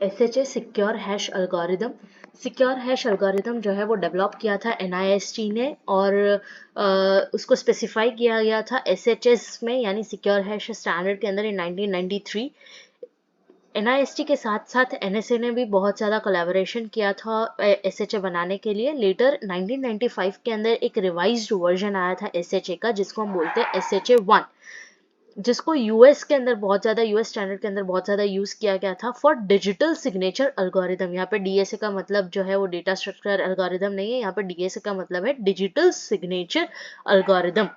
SHA secure hash algorithm. Secure hash algorithm जो है वो डेवलप किया था NIST ने और उसको स्पेसिफाई किया गया था SHS में यानी सिक्योर हैश स्टैंडर्ड के अंदर इन 1993। NIST के साथ साथ NSA ने भी बहुत ज़्यादा कोलैबोरेशन किया था SHA बनाने के लिए। लेटर 1995 के अंदर एक रिवाइज्ड वर्जन आया था SHA का जिसको हम बोलते हैं SHA 1, जिसको यूएस के अंदर बहुत ज़्यादा यूएस स्टैंडर्ड के अंदर बहुत ज़्यादा यूज़ किया गया था फॉर डिजिटल सिग्नेचर एल्गोरिदम। यहाँ पे DSA का मतलब जो है वो डेटा स्ट्रक्चर एल्गोरिदम नहीं है, यहाँ पे DSA का मतलब है डिजिटल सिग्नेचर एल्गोरिदम।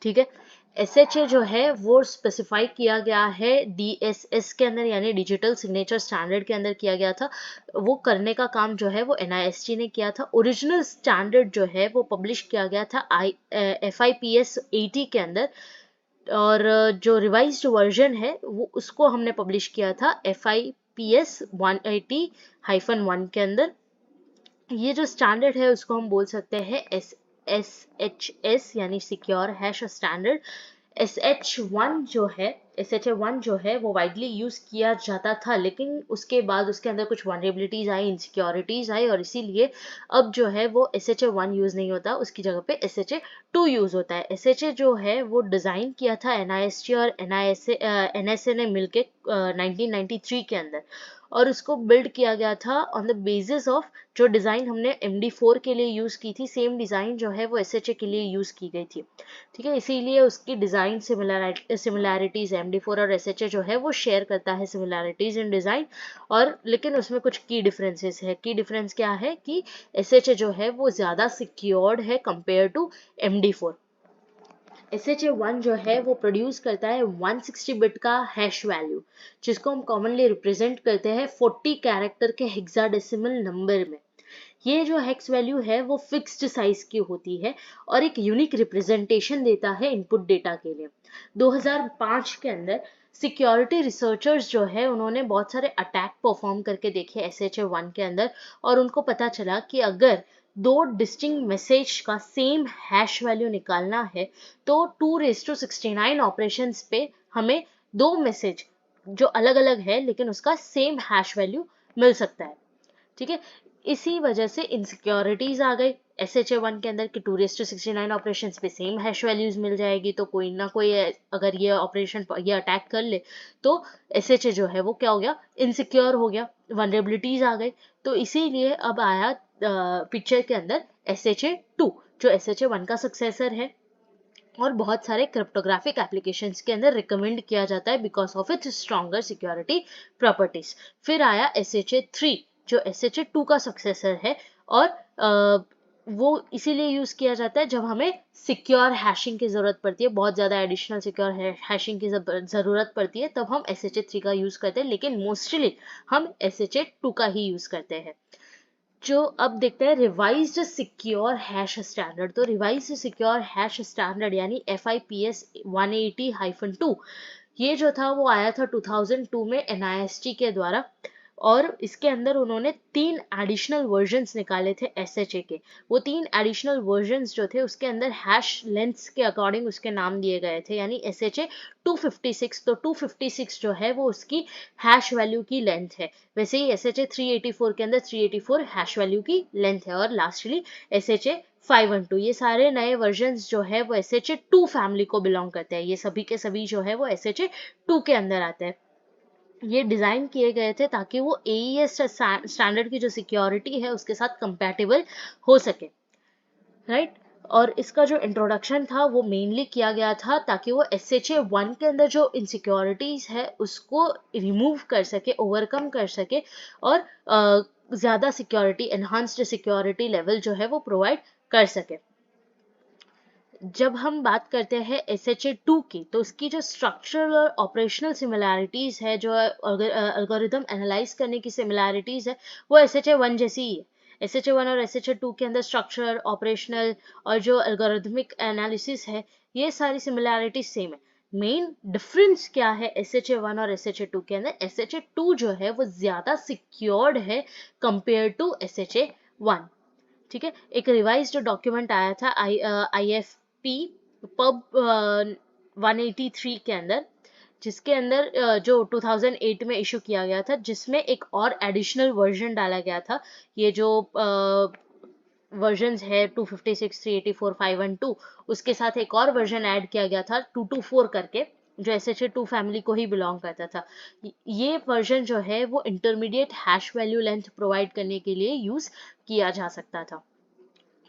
ठीक है, SHA जो है वो स्पेसिफाई किया गया है DSS के अंदर यानी डिजिटल सिग्नेचर स्टैंडर्ड के अंदर किया गया था। वो करने का काम जो है वो NIST ने किया था। ओरिजिनल स्टैंडर्ड जो है वो पब्लिश किया गया था FIPS 80 के अंदर, और जो रिवाइज्ड वर्जन है वो उसको हमने पब्लिश किया था FIPS 180-1 के अंदर। ये जो स्टैंडर्ड है उसको हम बोल सकते हैं SHS यानी सिक्योर हैश स्टैंडर्ड। SHA 1 जो है वो वाइडली यूज किया जाता था, लेकिन उसके बाद उसके अंदर कुछ वनरेबिलिटीज आई, इनसिक्योरिटीज आई, और इसीलिए अब जो है वो SHA 1 यूज नहीं होता, उसकी जगह पे SHA 2 यूज होता है। SHA जो है वो डिजाइन किया था NIST और NSA ने मिलके 1993 के अंदर, और उसको बिल्ड किया गया था ऑन द बेसिस ऑफ जो डिज़ाइन हमने MD4 के लिए यूज़ की थी, सेम डिज़ाइन जो है वो SHA के लिए यूज़ की गई थी। ठीक है, इसीलिए उसकी डिज़ाइन सिमिलैरिटीज़ MD4 और SHA जो है वो शेयर करता है सिमिलैरिटीज़ इन डिज़ाइन, और लेकिन उसमें कुछ की डिफरेंसेस है। की डिफरेंस क्या है कि SHA जो है वो ज़्यादा सिक्योर्ड है कंपेयर टू MD4। SHA 1 जो है वो प्रोड्यूस करता है 160 बिट का हैश वैल्यू, जिसको हम कॉमनली रिप्रेजेंट करते हैं 40 कैरेक्टर के हेक्साडेसिमल नंबर में। ये जो हेक्स वैल्यू है वो फिक्स्ड साइज की होती है और एक यूनिक रिप्रेजेंटेशन देता है इनपुट डेटा के लिए। 2005 के अंदर सिक्योरिटी रिसर्चर्स जो है उन्होंने बहुत सारे अटैक परफॉर्म करके देखे SHA 1 के अंदर, और उनको पता चला कि अगर दो डिस्टिंक्ट मैसेज का सेम हैश वैल्यू निकालना है तो 2⁻69 ऑपरेशंस पे हमें दो मैसेज जो अलग अलग है लेकिन उसका सेम हैश वैल्यू मिल सकता है। ठीक है, इसी वजह से इनसिक्योरिटीज आ गई SHA 1 के अंदर कि 2⁻69 ऑपरेशन पे सेम हैश वैल्यूज मिल जाएगी, तो कोई ना कोई अगर ये ऑपरेशन ये अटैक कर ले तो SHA जो है वो क्या हो गया, इनसिक्योर हो गया, वनरेबिलिटीज आ गई। तो इसीलिए अब आया पिक्चर के अंदर SHA 2 जो SHA 1 का सक्सेसर है, और बहुत सारे क्रिप्टोग्राफिक एप्लीकेशंस के अंदर रिकमेंड किया जाता है because of its stronger security properties. फिर आया SHA 3 जो SHA 2 का सक्सेसर है, और वो इसीलिए यूज किया जाता है जब हमें सिक्योर हैशिंग की जरूरत पड़ती है, बहुत ज्यादा एडिशनल सिक्योर हैशिंग की जरूरत पड़ती है, तब हम SHA 3 का यूज करते हैं, लेकिन मोस्टली हम SHA 2 का ही यूज करते हैं। जो अब देखते हैं रिवाइज्ड सिक्योर हैश स्टैंडर्ड। तो रिवाइज्ड सिक्योर हैश स्टैंडर्ड यानी FIPS 180-2 ये जो था वो आया था 2002 में NIST के द्वारा, और इसके अंदर उन्होंने 3 एडिशनल वर्जन्स निकाले थे SHA के। वो 3 एडिशनल वर्जन्स जो थे उसके अंदर हैश लेंथ्स के अकॉर्डिंग उसके नाम दिए गए थे, यानी SHA 256, तो 256 जो है वो उसकी हैश वैल्यू की लेंथ है, वैसे ही SHA 384 के अंदर 384 हैश वैल्यू की लेंथ है, और लास्टली SHA 512। ये सारे नए वर्जन्स जो है वो SHA 2 फैमिली को बिलोंग करते हैं, ये सभी के सभी जो है वो SHA 2 के अंदर आते हैं। ये डिज़ाइन किए गए थे ताकि वो AES स्टैंडर्ड की जो सिक्योरिटी है उसके साथ कंपैटिबल हो सके, राइट। और इसका जो इंट्रोडक्शन था वो मेनली किया गया था ताकि वो SHA 1 के अंदर जो इनसिक्योरिटीज है उसको रिमूव कर सके, ओवरकम कर सके, और ज़्यादा सिक्योरिटी, एनहांस्ड सिक्योरिटी लेवल जो है वो प्रोवाइड कर सके। जब हम बात करते हैं SHA 2 की, तो उसकी जो स्ट्रक्चरल और ऑपरेशनल सिमिलैरिटीज है, जो एल्गोरिदम एनालाइज करने की सिमिलैरिटीज है, वो SHA 1 जैसी ही है। SHA 1 और SHA 2 के अंदर स्ट्रक्चर, ऑपरेशनल और जो एल्गोरिथमिक एनालिसिस है, ये सारी सिमिलैरिटीज सेम है। मेन डिफरेंस क्या है SHA 1 और SHA 2 के अंदर? SHA 2 जो है वो ज्यादा सिक्योर्ड है कंपेयर टू SHA 1। ठीक है, एक रिवाइज्ड डॉक्यूमेंट आया था IFP पब 183 के अंदर, जिसके अंदर जो 2008 में इशू किया गया था, जिसमें एक और एडिशनल वर्जन डाला गया था। ये जो वर्जन्स है 256, 384, 512, उसके साथ एक और वर्जन ऐड किया गया था 224 करके, जो SHA-2 फैमिली को ही बिलोंग करता था। ये वर्जन जो है वो intermediate hash value length provide करने के लिए यूज किया जा सकता था।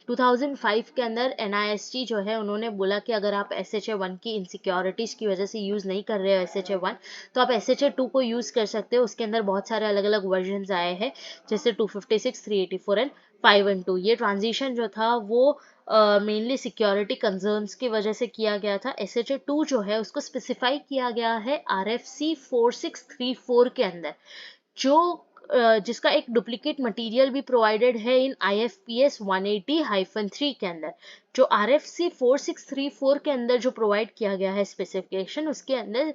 2005 के अंदर NIST जो है उन्होंने बोला कि अगर आप SHA-1 की इनसिक्योरिटीज की वजह से यूज नहीं कर रहे हो SHA-1, तो आप SHA-2 को यूज कर सकते हो। उसके अंदर बहुत सारे अलग अलग वर्जन आए हैं, जैसे 256, 384 एंड 512। ये ट्रांजिशन जो था वो मेनली सिक्योरिटी कंसर्न्स की वजह से किया गया था। SHA-2 जो है उसको स्पेसिफाई किया गया है RFC 4634 के अंदर, जो जिसका एक डुप्लीकेट मटेरियल भी प्रोवाइडेड है इन IFPS 180-3 के अंदर। जो RFC 4634 के अंदर जो प्रोवाइड किया गया है स्पेसिफिकेशन, उसके अंदर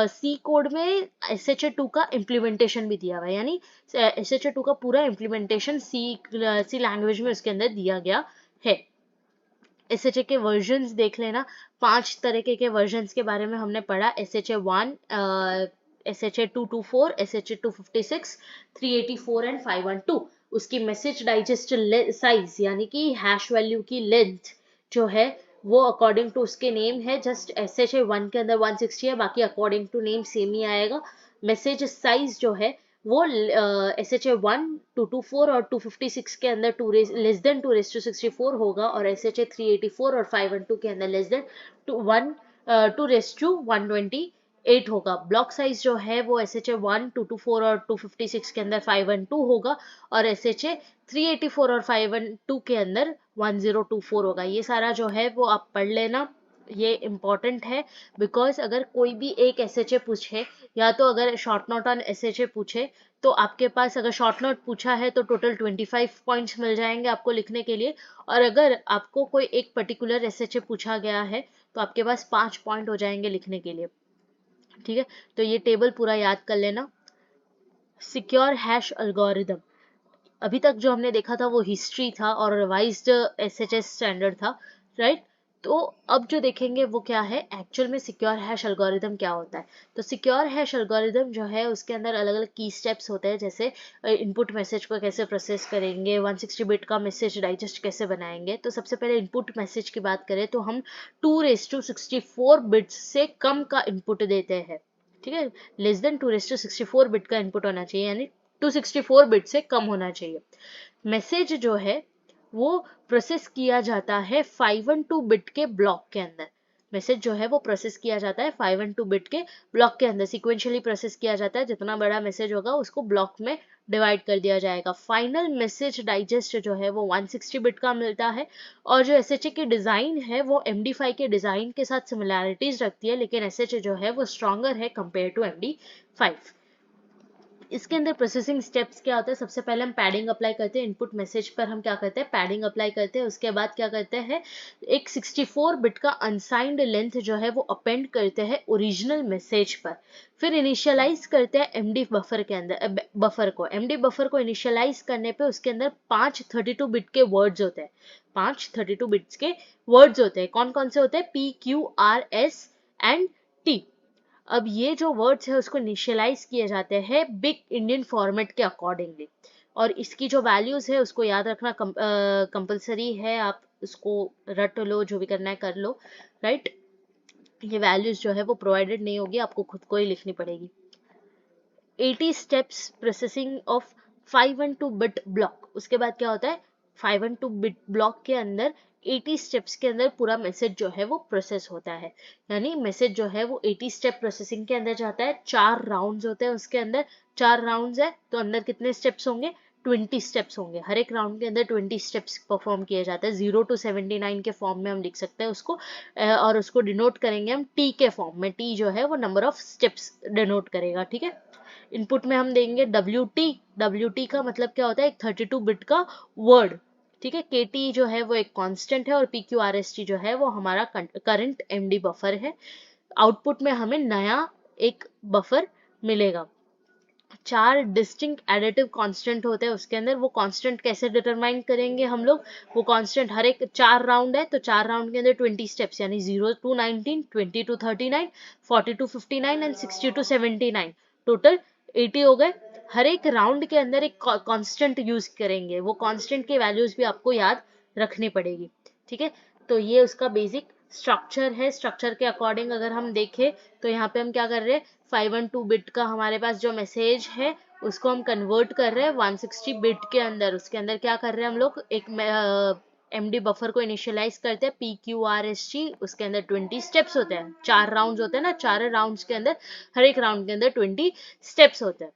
सी कोड में SHA-2 का इम्प्लीमेंटेशन भी दिया हुआ है, यानी SHA-2 का पूरा इम्प्लीमेंटेशन सी लैंग्वेज में उसके अंदर दिया गया है। SHA के वर्जन्स देख लेना, 5 तरीके के वर्जन्स के बारे में हमने पढ़ा। SHA-1, SHA-224, SHA-256, 384 and 512। उसकी मैसेज डाइजेस्ट साइज यानी कि हैश वैल्यू की लेंथ जो है वो अकॉर्डिंग टू उसके नेम है। जस्ट SHA-1 के अंदर 160 है, बाकी अकॉर्डिंग टू नेम सेम ही आएगा। मैसेज साइज जो है वो SHA-1, 224 और 256 के अंदर लेस देन 2:64 होगा, और SHA-384 और 512 के अंदर लेस देन 2:128 होगा। ब्लॉक साइज जो है वो SHA-1, 224 और 256 के अंदर 512 होगा, और SHA-384 और 512 के अंदर 1024 होगा। ये सारा जो है वो आप पढ़ लेना, ये इम्पोर्टेंट है। बिकॉज अगर कोई भी एक SHA पूछे, या तो अगर शॉर्ट नोट ऑन SHA पूछे, तो आपके पास अगर शॉर्ट नोट पूछा है तो टोटल 25 पॉइंट्स मिल जाएंगे आपको लिखने के लिए, और अगर आपको कोई एक पर्टिकुलर SHA पूछा गया है तो आपके पास 5 पॉइंट हो जाएंगे लिखने के लिए। ठीक है, तो ये टेबल पूरा याद कर लेना। सिक्योर हैश एल्गोरिदम, अभी तक जो हमने देखा था वो हिस्ट्री था और रिवाइज्ड SHA स्टैंडर्ड था, राइट। तो अब जो देखेंगे वो क्या है, एक्चुअल में सिक्योर हैश एल्गोरिदम क्या होता है। तो सिक्योर हैश एल्गोरिदम जो है उसके अंदर अलग अलग की स्टेप्स होते हैं, जैसे इनपुट मैसेज को कैसे प्रोसेस करेंगे, 160 बिट का मैसेज डाइजेस्ट कैसे बनाएंगे। तो सबसे पहले इनपुट मैसेज की बात करें तो हम 2:64 बिट्स से कम का इनपुट देते हैं। ठीक है, लेस देन 2:64 बिट का इनपुट होना चाहिए, यानी 264 बिट से कम होना चाहिए। मैसेज जो है वो प्रोसेस किया जाता है 512 बिट के ब्लॉक के अंदर। मैसेज जो है वो प्रोसेस किया जाता है 512 बिट के ब्लॉक के अंदर, सिक्वेंशियली प्रोसेस किया जाता है। जितना बड़ा मैसेज होगा उसको ब्लॉक में डिवाइड कर दिया जाएगा। फाइनल मैसेज डाइजेस्ट जो है वो 160 बिट का मिलता है, और जो SHA की डिजाइन है वो MD5 के डिजाइन के साथ सिमिलैरिटीज रखती है, लेकिन SHA जो है वो स्ट्रॉन्गर है कंपेयर टू MD5। इसके अंदर प्रोसेसिंग स्टेप्स क्या होता है, सबसे पहले हम पैडिंग अप्लाई करते हैं। इनपुट मैसेज पर हम क्या करते हैं, पैडिंग अप्लाई करते हैं। उसके बाद क्या करते हैं, एक 64 बिट का अनसाइंड लेंथ जो है वो अपेंड करते हैं ओरिजिनल मैसेज पर। फिर इनिशियलाइज करते हैं MD बफर के अंदर, बफर को MD बफर को इनिशियलाइज करने पे उसके अंदर 5 32 बिट के वर्ड्स होते हैं। 5 32 बिट्स के वर्ड्स होते हैं। कौन कौन से होते हैं, PQRS एंड T। अब ये जो वर्ड्स है उसको इनिशियलाइज किए जाते हैं बिग इंडियन फॉर्मेट के अकॉर्डिंगली, और इसकी जो वैल्यूज है उसको याद रखना कंपलसरी है। आप उसको रट लो, जो भी करना है कर लो, राइट। ये वैल्यूज जो है वो प्रोवाइडेड नहीं होगी, आपको खुद को ही लिखनी पड़ेगी। 80 steps processing of 512 bit block. उसके बाद क्या होता है, 512 बिट ब्लॉक के अंदर 80 स्टेप्स के अंदर पूरा मैसेज जो है वो प्रोसेस होता है। यानी मैसेज जो है वो 80 स्टेप प्रोसेसिंग के अंदर जाता है। 4 राउंड्स होते हैं उसके अंदर, 4 राउंड्स है तो अंदर कितने स्टेप्स होंगे, 20 स्टेप्स होंगे। हर एक राउंड के अंदर 20 स्टेप्स परफॉर्म किए जाते हैं। 0 to 79 के फॉर्म में हम लिख सकते हैं उसको, और उसको डिनोट करेंगे हम T के फॉर्म में। T जो है वो नंबर ऑफ स्टेप्स डिनोट करेगा। ठीक है, इनपुट में हम देंगे WT का मतलब क्या होता है, एक 32 बिट का वर्ड। ठीक है, KT जो है वो एक कांस्टेंट है, और PQRST जो है वो हमारा करंट MD बफर है। आउटपुट में हमें नया एक बफर मिलेगा। 4 डिस्टिंक्ट एडिटिव कांस्टेंट होते हैं उसके अंदर। वो कांस्टेंट कैसे डिटरमाइन करेंगे हम लोग, वो कांस्टेंट हर एक 4 राउंड है तो 4 राउंड के अंदर 20 स्टेप्स, यानी 0 to 19, 20 to 39, 40 to 59 and 60 to 79, total 80 हो गए। हर एक राउंड के अंदर एक कांस्टेंट यूज करेंगे, वो कांस्टेंट की वैल्यूज भी आपको याद रखनी पड़ेगी, ठीक है। तो ये उसका बेसिक स्ट्रक्चर है। स्ट्रक्चर के अकॉर्डिंग अगर हम देखें तो यहाँ पे हम क्या कर रहे हैं, 512 बिट का हमारे पास जो मैसेज है उसको हम कन्वर्ट कर रहे हैं 160 बिट के अंदर। उसके अंदर क्या कर रहे हैं हम लोग, एक एमडी बफर को इनिशियलाइज करते हैं PQRST, उसके अंदर 20 स्टेप्स होते हैं, 4 राउंड्स होते हैं ना, 4 राउंड्स के अंदर हर एक राउंड के अंदर 20 स्टेप्स होते हैं,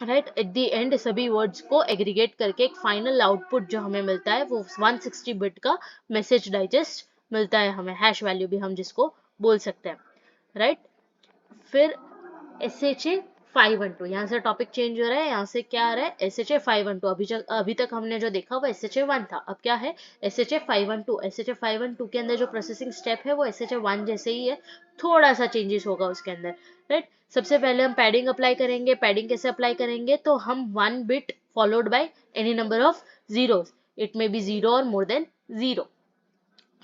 राइट। एट द एंड सभी वर्ड्स को एग्रीगेट करके एक फाइनल आउटपुट जो हमें मिलता है वो 160 बिट का मैसेज डाइजेस्ट मिलता है हमें, हैश वैल्यू भी हम जिसको बोल सकते हैं, राइट। फिर SHA 512, यहाँ से टॉपिक चेंज हो रहा है, यहाँ से क्या आ रहा है SHA 512। अभी तक हमने जो देखा वो SHA 1 था, अब क्या है SHA 512। SHA 512 के अंदर जो प्रोसेसिंग स्टेप है वो SHA 1 जैसे ही है, थोड़ा सा चेंजेस होगा उसके अंदर, राइट। सबसे पहले हम पैडिंग अप्लाई करेंगे। पैडिंग कैसे अप्लाई करेंगे, तो हम 1 bit followed by any number of zeros, it may be 0 और मोर देन 0,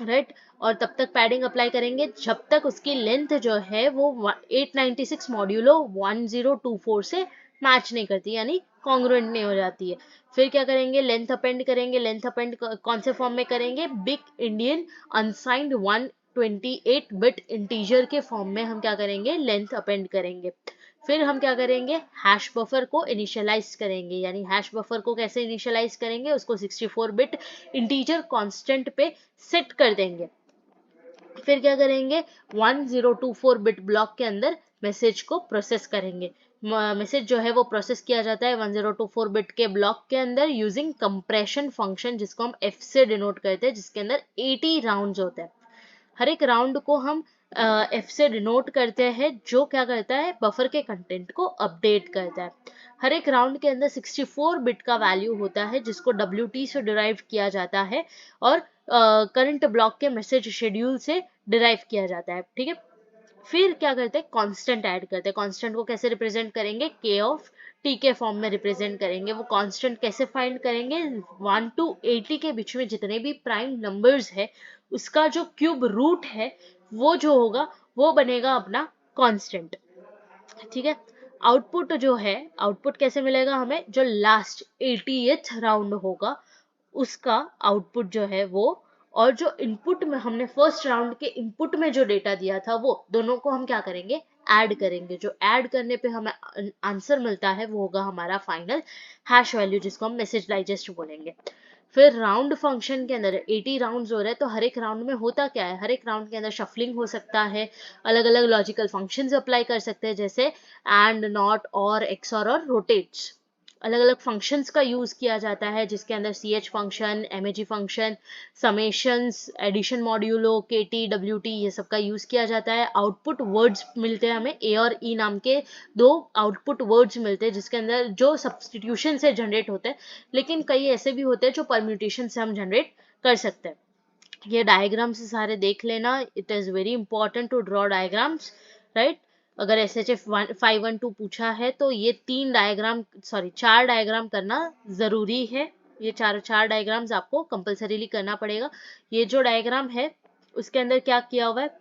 राइट। और तब तक पैडिंग अप्लाई करेंगे जब तक उसकी लेंथ जो है वो 896 मॉड्यूलो 1024 से मैच नहीं करती, यानी कॉन्ग्रुएंट नहीं हो जाती है। फिर क्या करेंगे, लेंथ अपेंड करेंगे। लेंथ अपेंड कौन से फॉर्म में करेंगे, big Indian unsigned 128 bit integer के फॉर्म में हम क्या करेंगे, लेंथ अपेंड करेंगे। फिर हम क्या करेंगे, हैश बफर को इनिशियलाइज करेंगे, यानी हैश बफर को कैसे इनिशियलाइज करेंगे, उसको 64 बिट इंटीजर कांस्टेंट पे सेट कर देंगे। फिर क्या करेंगे, 1024 बिट ब्लॉक के अंदर मैसेज को प्रोसेस करेंगे। मैसेज जो है वो प्रोसेस किया जाता है 1024 बिट के ब्लॉक के अंदर यूजिंग कंप्रेशन फंक्शन, जिसको हम F से डिनोट करते हैं, जिसके अंदर 80 राउंड्स होते हैं। हर एक राउंड को हम F से डिनोट करते हैं, जो क्या करता है, बफर के कंटेंट को अपडेट करता है। हर एक राउंड के अंदर 64 बिट का वैल्यू होता है जिसको WT से डिराइव किया जाता है और करंट ब्लॉक के मैसेज शेड्यूल से डिराइव किया जाता है, ठीक है। फिर क्या करते हैं, कांस्टेंट ऐड करते हैं। कांस्टेंट को कैसे रिप्रेजेंट करेंगे, K ऑफ T के फॉर्म में रिप्रेजेंट करेंगे। वो कांस्टेंट कैसे फाइंड करेंगे, 1 to 80 के बीच में जितने भी प्राइम नंबर्स है उसका जो क्यूब रूट है वो जो होगा वो बनेगा अपना कांस्टेंट, ठीक है। आउटपुट जो है, आउटपुट कैसे मिलेगा हमें, जो लास्ट 80th राउंड होगा उसका आउटपुट जो है वो, और जो इनपुट में हमने फर्स्ट राउंड के इनपुट में जो डेटा दिया था वो दोनों को हम क्या करेंगे, ऐड करेंगे। जो ऐड करने पे हमें आंसर मिलता है वो होगा हमारा फाइनल हैश वैल्यू, जिसको हम मैसेज डाइजेस्ट बोलेंगे। फिर राउंड फंक्शन के अंदर 80 राउंड्स हो रहे हैं, तो हर एक राउंड में होता क्या है, हर एक राउंड के अंदर शफलिंग हो सकता है, अलग अलग लॉजिकल फंक्शंस अप्लाई कर सकते हैं, जैसे एंड, नॉट, और, एक्सऑर और रोटेट्स। अलग अलग फंक्शंस का यूज किया जाता है, जिसके अंदर CH function, MAG function, summations, addition modulo, KT, WT, ये सब का यूज किया जाता है। आउटपुट वर्ड्स मिलते हैं हमें, A और E नाम के दो आउटपुट वर्ड्स मिलते हैं, जिसके अंदर जो सब्सटीट्यूशन से जनरेट होते हैं, लेकिन कई ऐसे भी होते हैं जो परम्यूटेशन से हम जनरेट कर सकते हैं। ये डायग्राम्स सारे देख लेना, it is very important to draw diagrams, right. अगर SHA 512 पूछा है तो ये 4 डायग्राम करना जरूरी है। ये चार डायग्राम्स आपको कंपल्सरीली करना पड़ेगा। ये जो डायग्राम है उसके अंदर क्या किया हुआ है,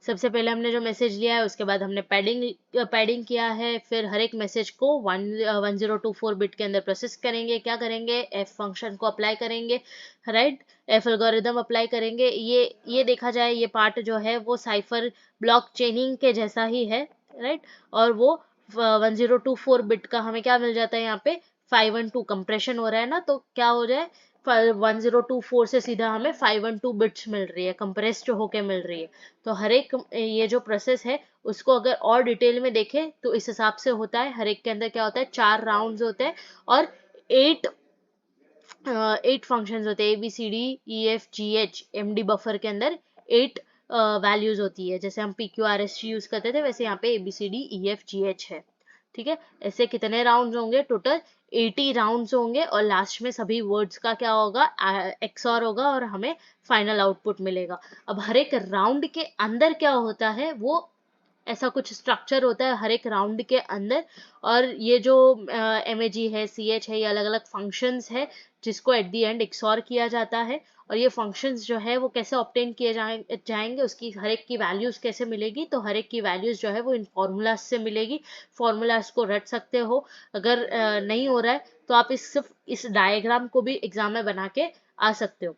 सबसे पहले हमने जो मैसेज लिया है उसके बाद हमने पैडिंग किया है। फिर हर एक मैसेज को 1024 बिट के अंदर प्रोसेस करेंगे। क्या करेंगे, F फंक्शन को अप्लाई करेंगे, राइट। F एल्गोरिदम अप्लाई करेंगे। ये देखा जाए, ये पार्ट जो है वो साइफर ब्लॉक चेनिंग के जैसा ही है, राइट। और वो 1024 बिट का हमें क्या मिल जाता है, यहाँ पे 512 कंप्रेशन हो रहा है ना, तो क्या हो जाए, 1024 से सीधा हमें 512 बिट्स मिल रही है, कंप्रेस्ड होके मिल रही है। तो हर एक ये जो प्रोसेस है उसको अगर और डिटेल में देखें तो इस हिसाब से होता है। हर एक के अंदर क्या होता है, 4 राउंड्स होते हैं और 8 फंक्शंस होते हैं, ABCDEFGH। MD बफर के अंदर 8 वैल्यूज होती है, जैसे हम PQRST यूज करते थे वैसे यहाँ पे ABCDEFGH है, ठीक है। ऐसे कितने राउंड्स होंगे, टोटल 80 राउंड्स होंगे, और लास्ट में सभी वर्ड्स का क्या होगा, XOR होगा और हमें फाइनल आउटपुट मिलेगा। अब हर एक राउंड के अंदर क्या होता है वो ऐसा कुछ स्ट्रक्चर होता है हर एक राउंड के अंदर, और ये जो MAG है, CH है, ये अलग अलग फंक्शंस है जिसको एट द एंड एक्सॉर किया जाता है। और ये फंक्शंस जो है वो कैसे ऑब्टेन किए जाएंगे, उसकी हर एक की वैल्यूज कैसे मिलेगी, तो हर एक की वैल्यूज जो है वो इन फॉर्मूलाज से मिलेगी। फॉर्मूलाज को रट सकते हो। अगर नहीं हो रहा है तो आप सिर्फ इस डायग्राम को भी एग्जाम में बना के आ सकते हो।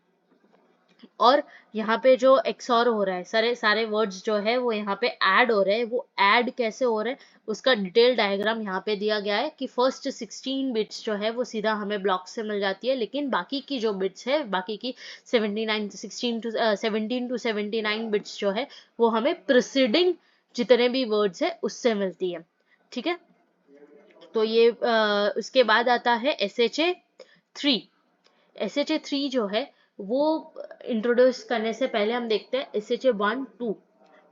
और यहाँ पे जो एक्सॉर हो रहा है, सारे सारे वर्ड्स जो है वो यहाँ पे ऐड हो रहे हैं, वो ऐड कैसे हो रहे हैं उसका डिटेल डायग्राम यहाँ पे दिया गया है कि फर्स्ट 16 बिट्स जो है वो सीधा हमें ब्लॉक से मिल जाती है, लेकिन बाकी की जो बिट्स है, बाकी की 17 टू 79 बिट्स जो है वो हमें प्रिसीडिंग जितने भी वर्ड्स है उससे मिलती है। ठीक है, तो ये उसके बाद आता है SHA 3। SHA 3 जो है वो इंट्रोड्यूस करने से पहले हम देखते हैं SHA 1 2।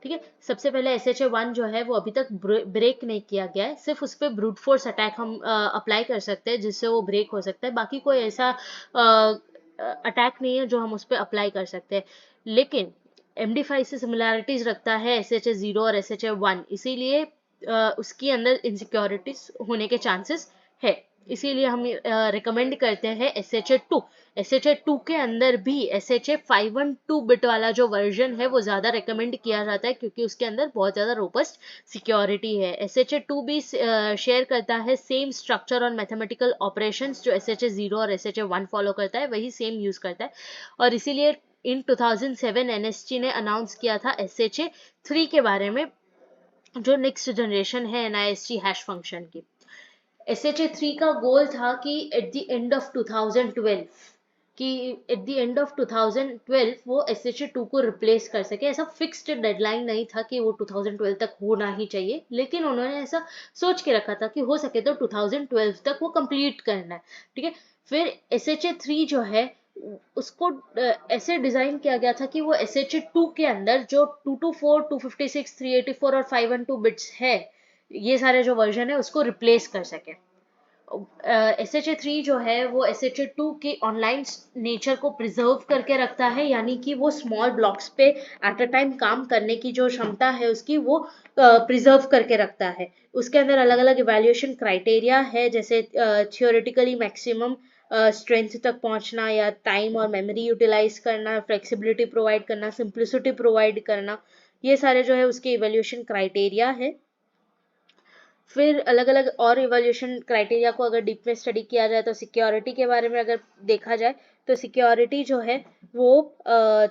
ठीक है, सबसे पहले SHA 1 जो है वो अभी तक ब्रेक नहीं किया गया है, सिर्फ उस पर ब्रूट फोर्स अटैक हम अप्लाई कर सकते हैं जिससे वो ब्रेक हो सकता है, बाकी कोई ऐसा अटैक नहीं है जो हम उस पर अप्लाई कर सकते हैं। लेकिन MD5 से सिमिलैरिटीज रखता है SHA 0 और SHA 1, इसीलिए उसके अंदर इनसिक्योरिटीज होने के चांसेस है, इसीलिए हम रिकमेंड करते हैं SHA 2। SHA 2 के अंदर भी SHA 512 बिट वाला जो वर्जन है वो ज़्यादा रिकमेंड किया जाता है क्योंकि उसके अंदर बहुत ज़्यादा रोबस्ट सिक्योरिटी है। SHA 2 भी शेयर करता है सेम स्ट्रक्चर और मैथमेटिकल ऑपरेशंस जो SHA 0 और SHA 1 फॉलो करता है, वही सेम यूज़ करता है। और इसीलिए इन 2007 NSG ने अनाउंस किया था SHA 3 के बारे में, जो नेक्स्ट जनरेशन है NIST हैश फंक्शन की। SHA 3 का गोल था कि एट द एंड ऑफ 2012 कि एट द एंड ऑफ 2012 वो SHA 2 को रिप्लेस कर सके। ऐसा फिक्स्ड डेडलाइन नहीं था कि वो 2012 तक होना ही चाहिए, लेकिन उन्होंने ऐसा सोच के रखा था कि हो सके तो 2012 तक वो कंप्लीट करना है। ठीक है, फिर SHA 3 जो है उसको ऐसे डिजाइन किया गया था कि वो SHA 2 के अंदर जो 224, 256, 384 और 512 बिट्स है, ये सारे जो वर्जन है उसको रिप्लेस कर सके। SHA 3 जो है वो SHA 2 के ऑनलाइन नेचर को प्रिजर्व करके रखता है, यानी कि वो स्मॉल ब्लॉक्स पे एट अ टाइम काम करने की जो क्षमता है उसकी वो प्रिजर्व करके रखता है। उसके अंदर अलग अलग इवैल्यूएशन क्राइटेरिया है, जैसे थियोरेटिकली मैक्सिमम स्ट्रेंथ तक पहुंचना, या टाइम और मेमोरी यूटिलाइज करना, फ्लेक्सिबिलिटी प्रोवाइड करना, सिंप्लिसिटी प्रोवाइड करना, ये सारे जो है उसके इवैल्यूएशन क्राइटेरिया है। फिर अलग अलग और इवोल्यूशन क्राइटेरिया को अगर डीप में स्टडी किया जाए तो सिक्योरिटी के बारे में अगर देखा जाए तो सिक्योरिटी जो है वो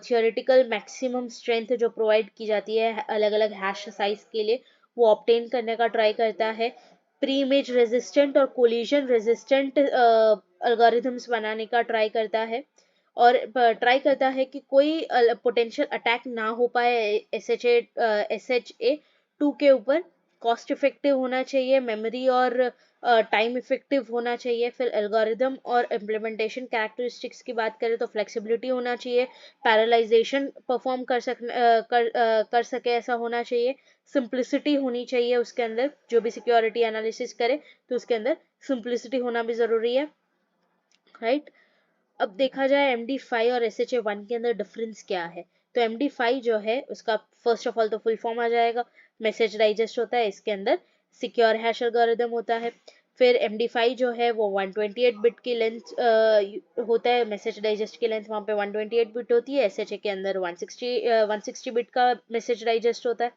थियोरेटिकल मैक्सिमम स्ट्रेंथ जो प्रोवाइड की जाती है अलग अलग हैश साइज के लिए, वो ऑब्टेन करने का ट्राई करता है। प्री इमेज रेजिस्टेंट और कोलिजन रेजिस्टेंट एल्गोरिथम्स बनाने का ट्राई करता है, और ट्राई करता है कि कोई पोटेंशियल अटैक ना हो पाए SHA 2 के ऊपर। कॉस्ट इफेक्टिव होना चाहिए, मेमोरी और टाइम इफेक्टिव होना चाहिए। फिर एल्गोरिदम और इम्प्लीमेंटेशन कैरेक्टरिस्टिक्स की बात करें तो फ्लेक्सिबिलिटी होना चाहिए, पैरालाइजेशन परफॉर्म कर सके ऐसा होना चाहिए, सिंप्लिसिटी होनी चाहिए उसके अंदर, जो भी सिक्योरिटी एनालिसिस करे तो उसके अंदर सिंप्लिसिटी होना भी ज़रूरी है, राइट। अब देखा जाए MD5 और SHA 1 के अंदर डिफरेंस क्या है, तो MD5 जो है उसका फर्स्ट ऑफ ऑल तो फुल फॉर्म आ जाएगा, मैसेज डाइजेस्ट होता है, इसके अंदर सिक्योर हैश एल्गोरिदम होता है। फिर MD5 जो है वो 128 बिट की लेंथ होता है, मैसेज डाइजेस्ट की लेंथ वहाँ पे 128 बिट होती है। SHA के अंदर 160 बिट का मैसेज डाइजेस्ट होता है।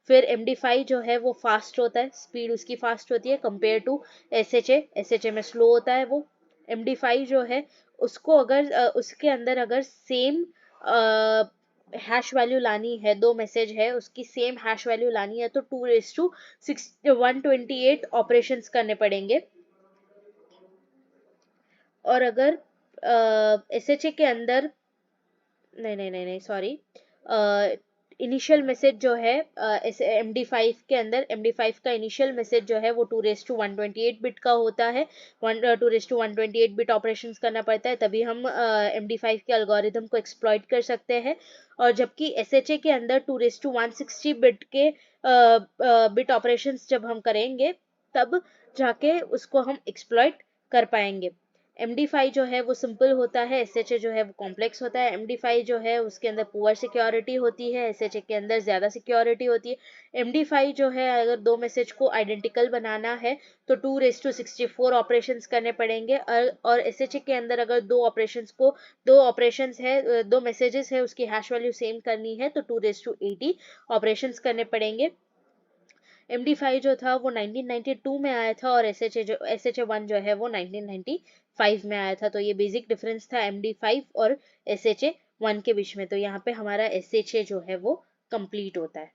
फिर MD5 जो है वो फास्ट होता है, स्पीड उसकी फास्ट होती है कंपेयर टू SHA में स्लो होता है वो। MD5 जो है उसको अगर उसके अंदर अगर सेम हैश वैल्यू लानी है, दो मैसेज है उसकी सेम हैश वैल्यू लानी है तो 2:128 ऑपरेशंस करने पड़ेंगे। और अगर SHA के अंदर नहीं सॉरी, इनिशियल मैसेज जो है MD5 के अंदर, MD5 का इनिशियल मैसेज जो है वो 2:128 बिट का होता है। 2:128 बिट ऑपरेशंस करना पड़ता है, तभी हम MD5 के एल्गोरिदम को एक्सप्लॉइट कर सकते हैं। और जबकि SHA के अंदर 2:160 बिट के बिट ऑपरेशंस जब हम करेंगे तब जाके उसको हम एक्सप्लॉइट कर पाएंगे। MD5 जो है वो सिंपल होता है, SHA जो है वो कॉम्प्लेक्स होता है। MD5 जो है उसके अंदर पुअर सिक्योरिटी होती है, SHA के अंदर ज़्यादा सिक्योरिटी होती है। MD5 जो है अगर दो मैसेज को आइडेंटिकल बनाना है तो 2:64 ऑपरेशंस करने पड़ेंगे, और SHA के अंदर अगर दो ऑपरेशंस है, दो मैसेजेस है, उसकी हैश वैल्यू सेम करनी है तो 2:80 ऑपरेशंस करने पड़ेंगे। MD5 जो था वो 1992 में आया था, और SHA 1 जो है वो 1995 में आया था। तो ये बेसिक डिफरेंस था MD5 और SHA 1 के बीच में। तो यहाँ पे हमारा SHA जो है वो कंप्लीट होता है।